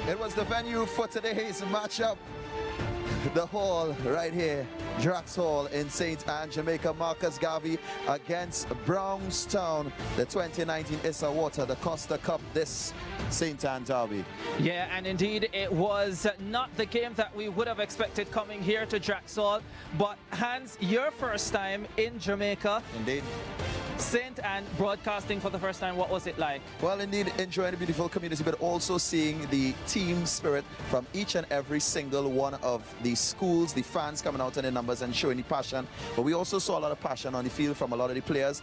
It was the venue for today's matchup. The hall right here, Drax Hall in St. Anne, Jamaica. Marcus Garvey against Brownstown, the 2019 ISSA Wata DaCosta Cup, this St. Anne derby. Yeah, and indeed it was not the game that we would have expected coming here to Drax Hall. But Hans, your first time in Jamaica. Indeed. St. Anne broadcasting for the first time, what was it like? Well, indeed, enjoying the beautiful community, but also seeing the team spirit from each and every single one of the schools, the fans coming out in their numbers and showing the passion. But we also saw a lot of passion on the field from a lot of the players,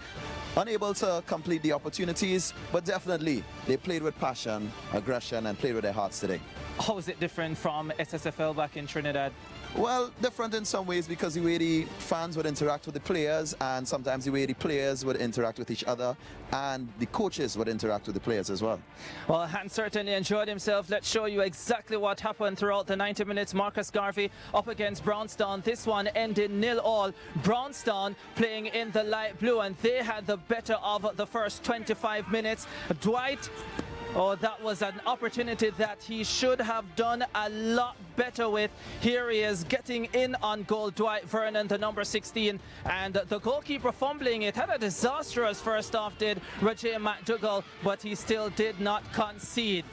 unable to complete the opportunities, but definitely they played with passion, aggression, and played with their hearts today. How is it different from SSFL back in Trinidad? Well, different in some ways because the way the fans would interact with the players, and sometimes the way the players would interact with each other, and the coaches would interact with the players as well. Well, Hans certainly enjoyed himself. Let's show you exactly what happened throughout the 90 minutes. Marcus Garvey up against Brownstown. This one ended 0-0. Brownstown playing in the light blue, and they had the better of the first 25 minutes. Dwight, oh, that was an opportunity that he should have done a lot better with. Here he is getting in on goal, Dwight Vernon, the number 16, and the goalkeeper fumbling it. Had a disastrous first half, did Rajay McDougall, but he still did not concede.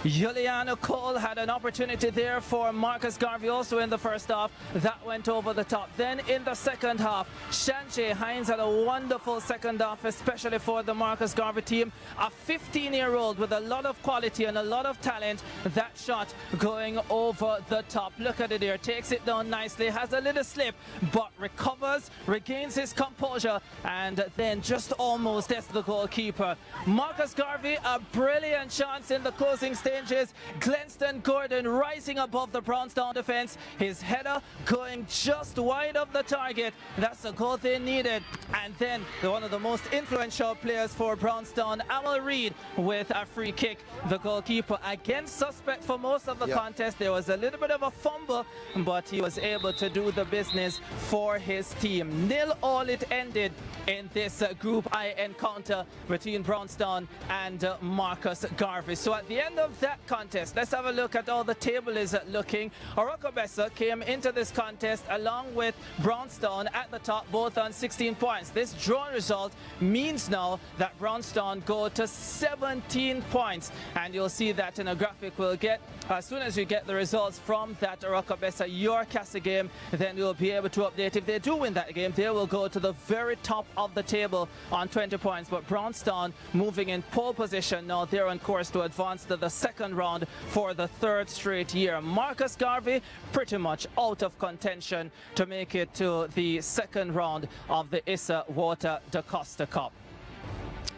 Juliano Cole had an opportunity there for Marcus Garvey also in the first half. That went over the top. Then in the second half, Shanche Hines had a wonderful second half, especially for the Marcus Garvey team. A 15-year-old with a lot of quality and a lot of talent. That shot going over the top. Look at it there. Takes it down nicely. Has a little slip, but recovers, regains his composure, and then just almost gets the goalkeeper. Marcus Garvey, a brilliant chance in the closing stages. Glenston Gordon rising above the Brownstown defense. His header going just wide of the target. That's the goal they needed. And then one of the most influential players for Brownstown, Amal Reed, with a free kick. The goalkeeper again suspect for most of the contest. There was a little bit of a fumble, but he was able to do the business for his team. 0-0 it ended in this Group I encounter between Brownstown and Marcus Garvey. So at the end of that contest, let's have a look at how the table is looking. Orokobesa came into this contest along with Brownstown at the top, both on 16 points. This draw result means now that Brownstown go to 17 points, and you'll see that in a graphic we'll get as soon as you get the results from that Orokobesa your Casa game. Then you'll be able to update. If they do win that game, they will go to the very top of the table on 20 points. But Brownstown moving in pole position now. They're on course to advance to the second round for the third straight year. Marcus Garvey pretty much out of contention to make it to the second round of the ISSA Wata DaCosta Cup.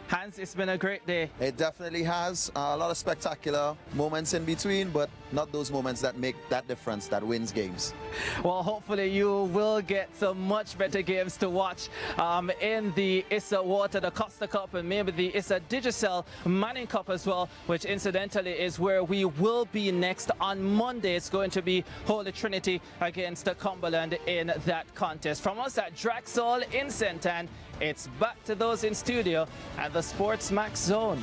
Hans, it's been a great day. It definitely has. A lot of spectacular moments in between, but not those moments that make that difference, that wins games. Well, hopefully you will get some much better games to watch in the ISSA Wata DaCosta Cup, and maybe the ISSA Digicel Manning Cup as well, which incidentally is where we will be next on Monday. It's going to be Holy Trinity against Cumberland in that contest. From us at Drax Hall in St. Anne, it's back to those in studio at the SportsMax Zone.